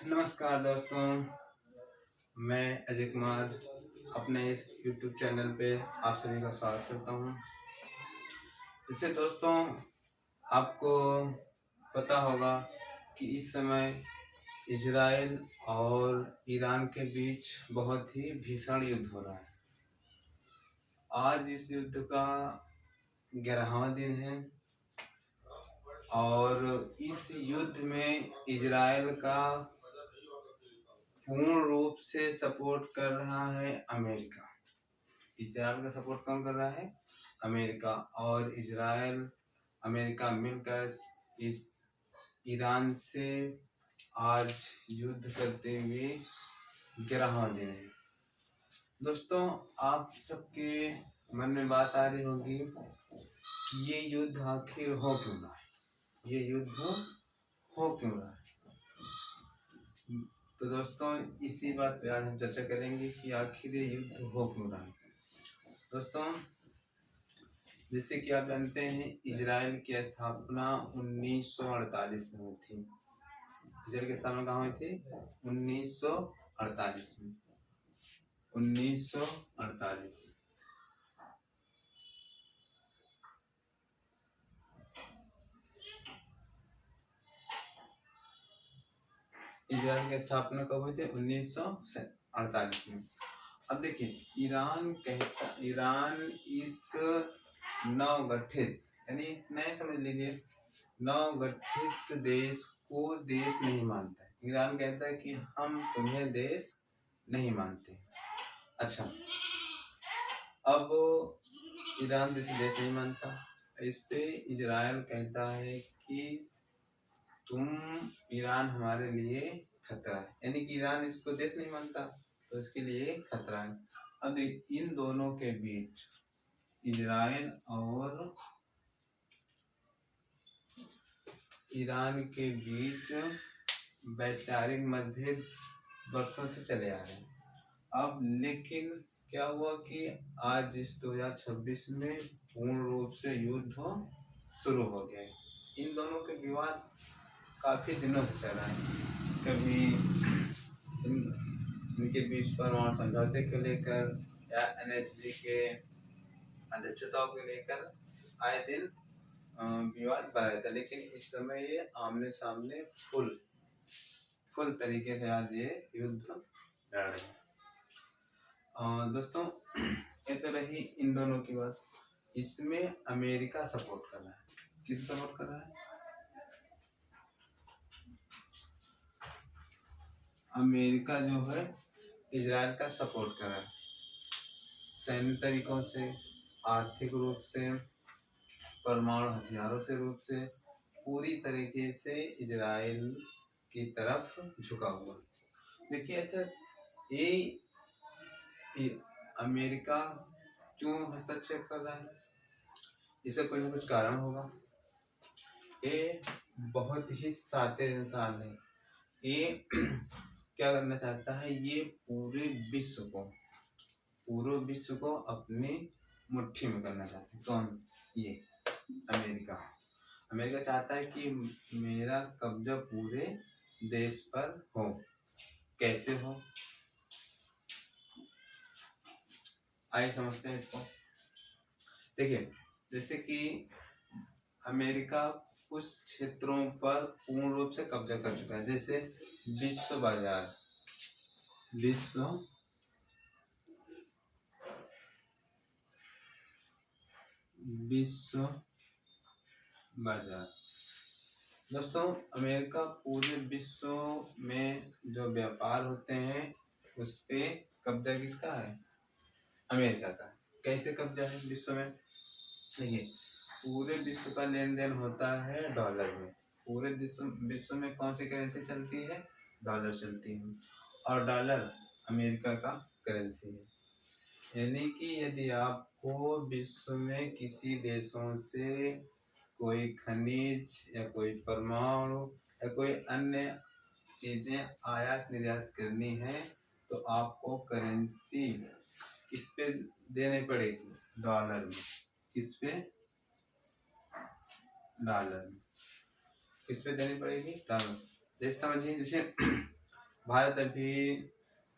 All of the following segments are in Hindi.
नमस्कार दोस्तों, मैं अजय कुमार अपने इस YouTube चैनल पे आप सभी का स्वागत करता हूँ। इससे दोस्तों आपको पता होगा कि इस समय इजराइल और ईरान के बीच बहुत ही भीषण युद्ध हो रहा है। आज इस युद्ध का 11वां दिन है और इस युद्ध में इजराइल का पूर्ण रूप से सपोर्ट कर रहा है अमेरिका। इजराइल का सपोर्ट कौन कर रहा है? अमेरिका। और इजराइल अमेरिका मिलकर इस ईरान से आज युद्ध करते हुए 11वां दिन है। दोस्तों, आप सबके मन में बात आ रही होगी कि ये युद्ध आखिर हो क्यों रहा है, ये युद्ध हो क्यों रहा है। तो दोस्तों, इसी बात पे आज हम चर्चा करेंगे कि आखिर ये युद्ध हो क्यों रहा है। दोस्तों, जैसे कि आप जानते हैं, इजराइल की स्थापना 1948 में हुई थी। इजराइल की स्थापना कहाँ हुई थी? 1948 में। 1948 इजराइल की स्थापना कब हुई थी? 1948 में। अब देखिए, ईरान इस नवगठित, यानी नए समझ लीजिए, नवगठित देश को देश नहीं मानता है। ईरान कहता है कि हम तुम्हें देश नहीं मानते। अच्छा, अब ईरान जैसे देश नहीं मानता, इस पे इजराइल कहता है कि तुम ईरान हमारे लिए खतरा है, यानी कि ईरान इसको देश नहीं मानता तो इसके लिए खतरा है। अब इन दोनों के बीच, इजराइल और ईरान के बीच वैचारिक मतभेद वर्षों से चले आ रहे हैं। अब लेकिन क्या हुआ कि आज इस 2026 में पूर्ण रूप से युद्ध शुरू हो गया है। इन दोनों के विवाद काफी दिनों से चल रहा है। कभी इनके बीच परमाणु समझौते को लेकर या NSG के अध्यक्षताओं को लेकर आए दिन विवाद बढ़ रहा था, लेकिन इस समय ये आमने सामने फुल तरीके से आज ये युद्ध लड़ रहे हैं। दोस्तों, ये तो रही इन दोनों की बात। इसमें अमेरिका सपोर्ट कर रहा है। किस सपोर्ट कर रहा है? अमेरिका जो है इजराइल का सपोर्ट कर रहा है, सैन्य तरीकों से, आर्थिक रूप से, परमाणु हथियारों से रूप से, पूरी तरीके से इजराइल की तरफ झुका हुआ। देखिए, अच्छा, ये अमेरिका क्यों हस्तक्षेप कर रहा है? इसका कोई ना कुछ कारण होगा। ये बहुत ही शातिर इंसान है। ये क्या करना चाहता है? ये पूरे विश्व को अपनी मुट्ठी में करना चाहता है। कौन? ये अमेरिका चाहता है कि मेरा कब्जा पूरे देश पर हो। कैसे हो? आइए समझते हैं इसको। देखिए, जैसे कि अमेरिका कुछ क्षेत्रों पर पूर्ण रूप से कब्जा कर चुका है, जैसे विश्व बाजार, दोस्तों, अमेरिका पूरे विश्व में जो व्यापार होते हैं उस पे कब्जा किसका है? अमेरिका का। कैसे कब्जा है विश्व में? देखिए, पूरे विश्व का लेन देन होता है डॉलर में। पूरे विश्व में कौन सी करेंसी चलती है? डॉलर चलती है, और डॉलर अमेरिका का करेंसी है। यानी कि यदि आपको विश्व में किसी देशों से कोई खनिज या कोई परमाणु या कोई अन्य चीजें आयात निर्यात करनी है तो आपको करेंसी किस पे देनी पड़ेगी? डॉलर में। किस पे? डॉलर में। किस पे देनी पड़ेगी? डॉलर। जैसे समझिए, जैसे भारत अभी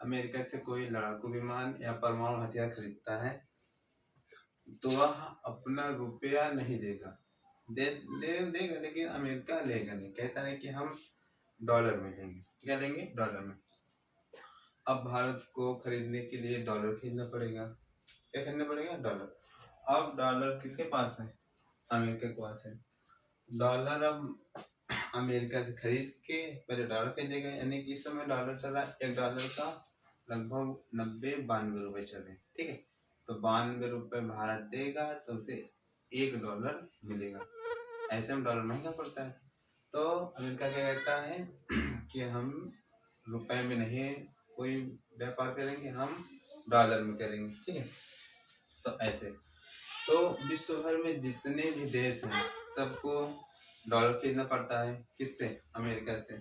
अमेरिका से कोई लड़ाकू विमान या परमाणु हथियार खरीदता है तो वह अपना रुपया नहीं देगा, देगा, लेकिन अमेरिका लेगा नहीं, कहता है कि हम डॉलर में लेंगे। क्या लेंगे? डॉलर में। अब भारत को खरीदने के लिए डॉलर खरीदना पड़ेगा। क्या खरीदना पड़ेगा? डॉलर। अब डॉलर किसके पास है? अमेरिका के पास है। डॉलर अब अमेरिका से खरीद के पहले डॉलर खरीदेगा, यानी कि इस समय डॉलर चल रहा है, एक डॉलर का लगभग 92 रुपये चल रहे हैं, ठीक है। तो 92 रुपये भारत देगा तो उसे $1 मिलेगा। ऐसे में डॉलर महंगा पड़ता है। तो अमेरिका क्या कहता है कि हम रुपए में नहीं कोई व्यापार करेंगे, हम डॉलर में करेंगे, ठीक है। तो ऐसे तो विश्व भर में जितने भी देश हैं सबको डॉलर खरीदना पड़ता है। किससे? अमेरिका से।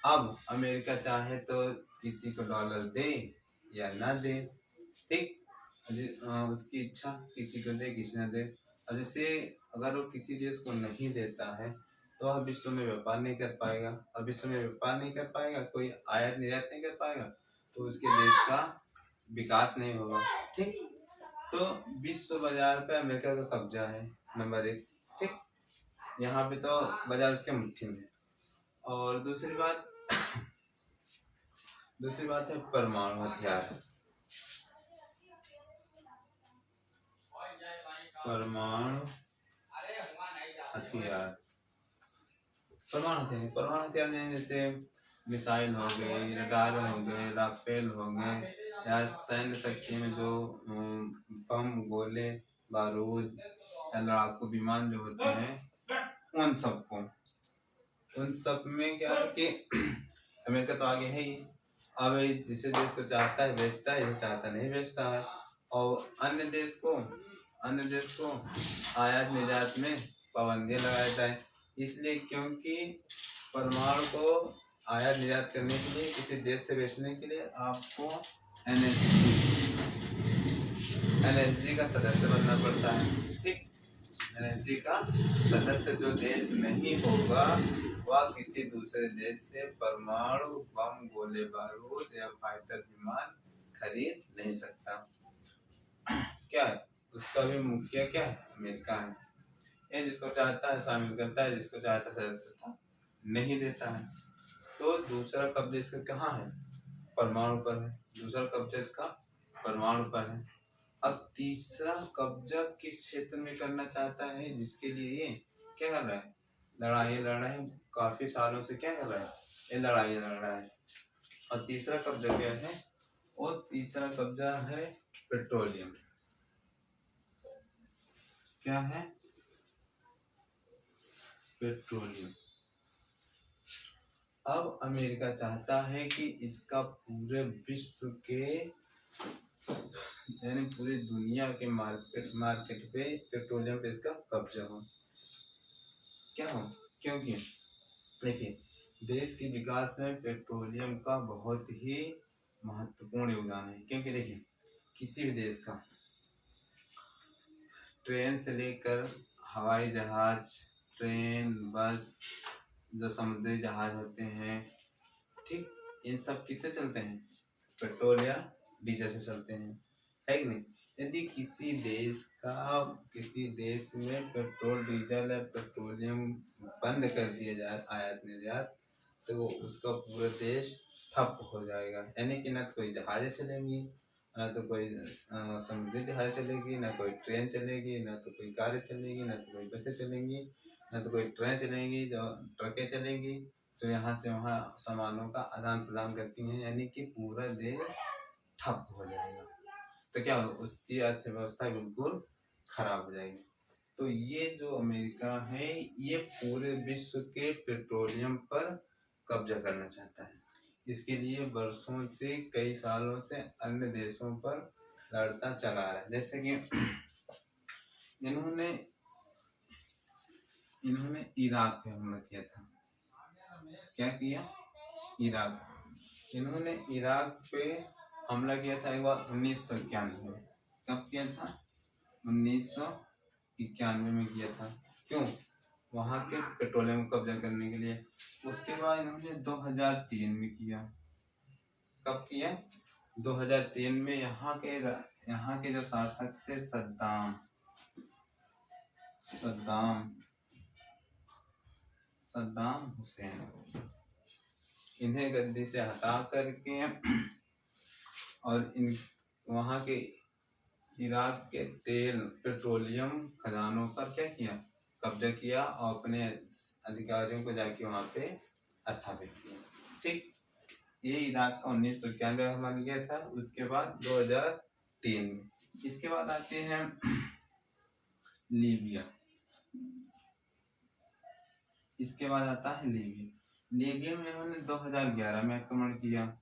अब अमेरिका चाहे तो किसी को डॉलर दे या ना दे, ठीक। उसकी इच्छा, किसी को दे किसी ना दे। और जैसे अगर वो किसी देश को नहीं देता है तो वह विश्व में व्यापार नहीं कर पाएगा, और विश्व में व्यापार नहीं कर पाएगा, कोई आयात निर्यात नहीं कर पाएगा, तो उसके देश का विकास नहीं होगा, ठीक। तो विश्व बाजार पे अमेरिका का कब्जा है, नंबर 1, ठीक। यहाँ पे तो बाजार उसके मुट्ठी में। और दूसरी बात है परमाणु हथियार। परमाणु हथियार जैसे मिसाइल हो गई, रडार हो गए, राफेल हो गए, या सैन्य शक्ति में जो बम, गोले, बारूद या लड़ाकू विमान जो होते हैं, उन सब में क्या है कि अमेरिका तो आगे है ही। अब जिसे देश को चाहता है बेचता है, जिसे चाहता नहीं बेचता है। और अन्य देश को आयात निर्यात में पाबंदियां लगाया जाए, इसलिए क्योंकि परमाणु को आयात निर्यात करने के लिए, किसी देश से बेचने के लिए आपको एनएसजी का सदस्य बनना पड़ता है, ठीक। एनएसजी का सदस्य जो देश नहीं होगा वह किसी दूसरे देश से परमाणु बम, गोले बारूद या फाइटर विमान खरीद नहीं सकता। क्या है? उसका भी मुखिया क्या है? अमेरिका है। ये जिसको चाहता है शामिल करता है, जिसको चाहता है सदस्यता नहीं देता है। तो दूसरा कब्जा इसका कहाँ है? परमाणु पर है। दूसरा कब्जा इसका परमाणु पर है। अब तीसरा कब्जा किस क्षेत्र में करना चाहता है, जिसके लिए ये क्या कर रहा है? लड़ाई लड़ रहा है, काफी सालों से क्या कर रहा है? ये लड़ाई लड़ रहा है। और तीसरा कब्जा क्या है? और तीसरा कब्जा है पेट्रोलियम। क्या है? पेट्रोलियम। अब अमेरिका चाहता है कि इसका पूरे विश्व के, यानी पूरी दुनिया के मार्केट पे पेट्रोलियम पे इसका कब्जा हो। क्या हो? क्योंकि देखिए, देश के विकास में पेट्रोलियम का बहुत ही महत्वपूर्ण योगदान है। क्योंकि देखिए, किसी भी देश का ट्रेन से लेकर हवाई जहाज, ट्रेन, बस, जो समुद्री जहाज होते हैं, ठीक, इन सब किससे चलते हैं? पेट्रोल या डीजल से चलते हैं, है कि नहीं? यदि किसी देश में पेट्रोल, डीजल या पेट्रोलियम बंद कर दिया जाए, आयात निर्यात, तो उसका पूरा देश ठप हो जाएगा। यानी कि ना कोई जहाजें चलेंगी, ना तो कोई समुद्री जहाज चलेगी, ना कोई ट्रेन चलेगी, ना तो कोई कारें चलेगी, ना तो कोई बसें चलेंगी, ना तो कोई ट्रेन चलेंगी, जो ट्रकें चलेंगी तो यहाँ से वहाँ सामानों का आदान प्रदान करती हैं, यानी कि पूरा देश ठप हो जाएगा। तो क्या होगा? उसकी अर्थव्यवस्था बिल्कुल खराब हो जाएगी। तो ये जो अमेरिका है, ये पूरे विश्व के पेट्रोलियम पर कब्जा करना चाहता है। इसके लिए वर्षों से, कई सालों से अन्य देशों पर लड़ता चला आ रहा है। जैसे कि इन्होंने इराक पे हमला किया था। क्या किया? इन्होंने इराक पे हमला किया था एक बार 1991 में। कब किया था? 1991 में किया था। क्यों? वहाँ के पेट्रोलियम को कब्जा करने के लिए। उसके बाद इन्होंने 2003 में किया, कब किया? 2003 में यहाँ के जो शासक से सद्दाम हुसैन, इन्हें गद्दी से हटा करके और इन वहाँ के इराक के तेल पेट्रोलियम खदानों पर क्या किया? कब्जा किया और अपने अधिकारियों को जाके वहाँ पे स्थापित किया। ठीक, ये इराक का 1991 में बन गया था। उसके बाद 2003 में। इसके बाद आते हैं लीबिया। इसके बाद आता है लीबिया में इन्होंने 2011 में आक्रमण किया।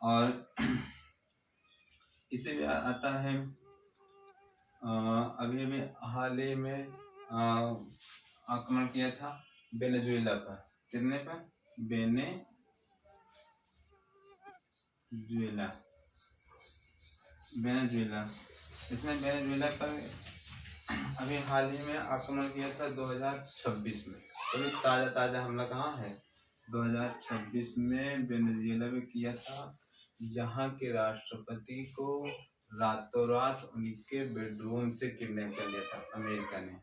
और इसे भी आता है अभी हाल ही में आक्रमण किया था वेनेजुएला पर। कितने पर? वेनेजुएला। इसने वेनेजुएला पर अभी हाल ही में आक्रमण किया था 2026 में। अभी ताज़ा हमला कहाँ है? 2026 में वेनेजुएला में किया था। यहाँ के राष्ट्रपति को रातों रात उनके बेडरूम से किडनैप कर लिया था अमेरिका ने।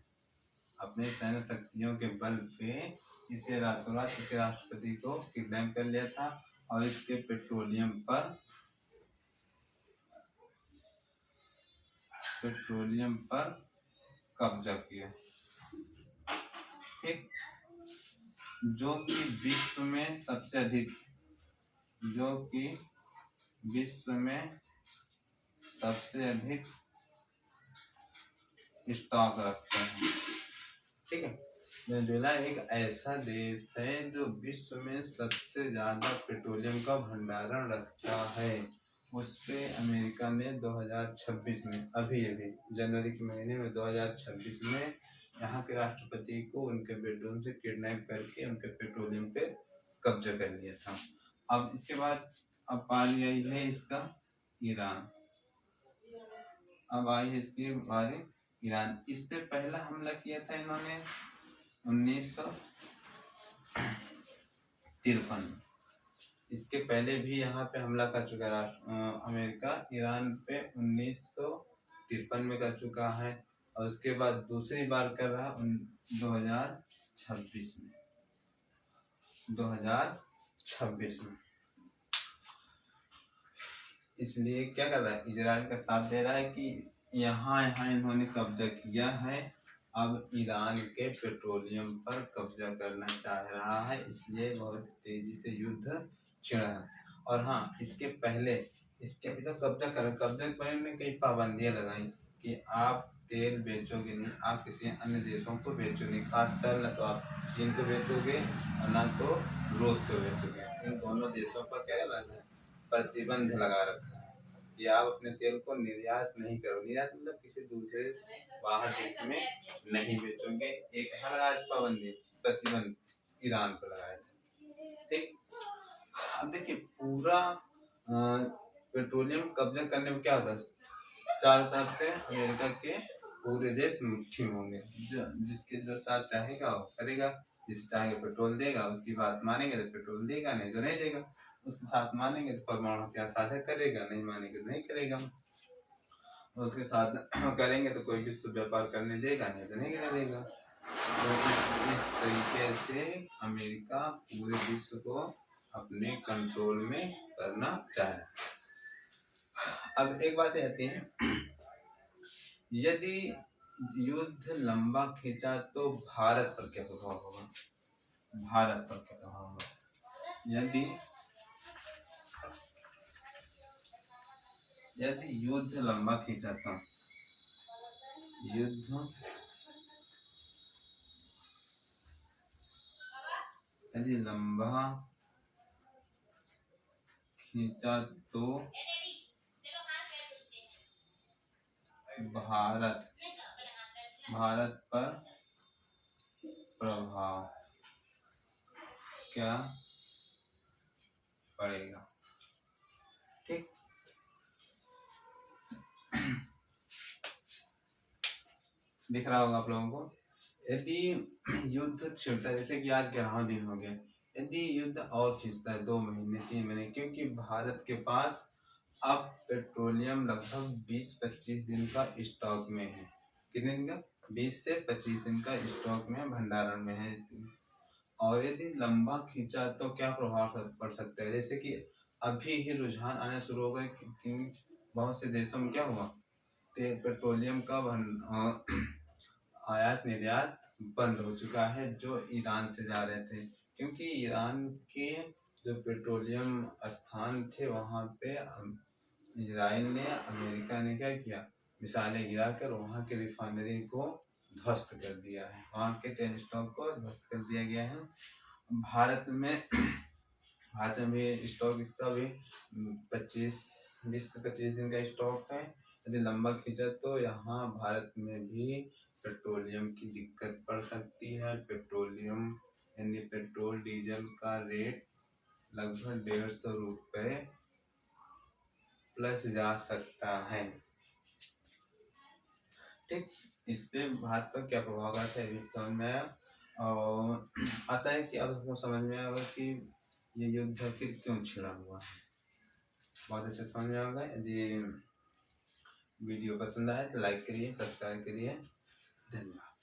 अपने सैन्य शक्तियों के बल पे इसे रातों रात इसके राष्ट्रपति को किडनैप कर लिया था और इसके पेट्रोलियम पर कब्जा किया। ठीक, जो कि विश्व में सबसे अधिक स्टॉक रखते हैं। ठीक है, वेनेजुएला एक ऐसा देश है जो विश्व में सबसे ज्यादा पेट्रोलियम का भंडारण रखता है। उस पे अमेरिका ने 2026 में अभी जनवरी के महीने में 2026 में यहाँ के राष्ट्रपति को उनके बेडरूम से किडनैप करके उनके पेट्रोलियम पे कब्जा कर लिया था। अब इसके बाद अब बारी आई है इसका ईरान। अब आई है इसकी बारी ईरान। इस पे पहला हमला किया था इन्होंने 1953 में। इसके पहले भी यहाँ पे हमला कर चुका है अमेरिका ईरान पे 1953 में कर चुका है। और उसके बाद दूसरी बार कर रहा 2026 में। इसलिए क्या कर रहा है? इजराइल का साथ दे रहा है कि यहाँ इन्होंने कब्जा किया है, अब ईरान के पेट्रोलियम पर कब्जा करना चाह रहा है, इसलिए बहुत तेजी से युद्ध छिड़ रहा है। और हाँ, इसके पहले तो कब्जा के पहले ने कई पाबंदियां लगाई कि आप तेल बेचोगे नहीं, आप किसी अन्य देशों को बेचो नहीं, खासकर न तो आप चीन को बेचोगे और न तो रूस को बेचोगे। इन दोनों देशों पर क्या लगा? प्रतिबंध लगा रखा है कि आप अपने तेल को निर्यात नहीं करो। निर्यात मतलब किसी दूसरे बाहर देश में नहीं बेचोगे। एक पाबंदी प्रतिबंध ईरान पर लगाया था। ठीक, अब देखिए पूरा पेट्रोलियम कब्जा करने में क्या होता है? चारों तरफ से अमेरिका के पूरे देश मुट्ठी में होंगे। जिसके जो साथ चाहेगा वो करेगा, जिसे चाहेगा पेट्रोल देगा, उसकी बात मानेंगे तो पेट्रोल देगा, नहीं तो नहीं देगा। उसके साथ मानेंगे तो परमाणु हथियार साझा करेगा, नहीं मानेंगे तो नहीं करेगा। और उसके साथ करेंगे तो कोई विश्व व्यापार करने देगा, नहीं तो नहीं करने देगा। तो इस तरीके से अमेरिका पूरे विश्व को अपने कंट्रोल में करना चाह रहा है। अब एक बात आती है, यदि युद्ध लंबा खींचा तो भारत पर क्या प्रभाव होगा? यदि युद्ध लंबा खींचा तो भारत पर प्रभाव क्या पड़ेगा? ठीक, दिख रहा होगा आप लोगों को। यदि युद्ध छिड़ता, जैसे कि आज 11वां दिन हो गया, यदि युद्ध और खींचता है 2 महीने 3 महीने, क्योंकि भारत के पास अब पेट्रोलियम लगभग 20-25 दिन का स्टॉक में है। कितने दिन का? 20 से 25 दिन का स्टॉक में भंडारण में है। और यदि लंबा खींचा तो क्या प्रभाव पड़ सकता है? जैसे कि अभी ही रुझान आने शुरू हो गए कि बहुत से देशों में क्या हुआ, तेल पेट्रोलियम का आयात निर्यात बंद हो चुका है जो ईरान से जा रहे थे, क्योंकि ईरान के जो पेट्रोलियम स्थान थे वहाँ पे इजराइल ने, अमेरिका ने क्या किया, मिसाइलें गिराकर वहाँ के रिफाइनरी को ध्वस्त कर दिया है, वहाँ के तेल स्टॉक को ध्वस्त कर दिया गया है। भारत में भी स्टॉक इसका भी 20 से 25 दिन का स्टॉक है। यदि लंबा खींचा तो यहाँ भारत में भी पेट्रोलियम की दिक्कत पड़ सकती है। पेट्रोलियम यानी पेट्रोल डीजल का रेट लगभग 150 रुपये प्लस जा सकता है। ठीक, इस पे भारत पर क्या प्रभाव पड़ता है समझ में आया, और आशा है कि अब आपको समझ में आएगा कि ये युद्ध आखिर क्यों छिड़ा हुआ है। बहुत अच्छे समझ में आएगा। यदि वीडियो पसंद आए तो लाइक करिए, सब्सक्राइब करिए। धन्यवाद।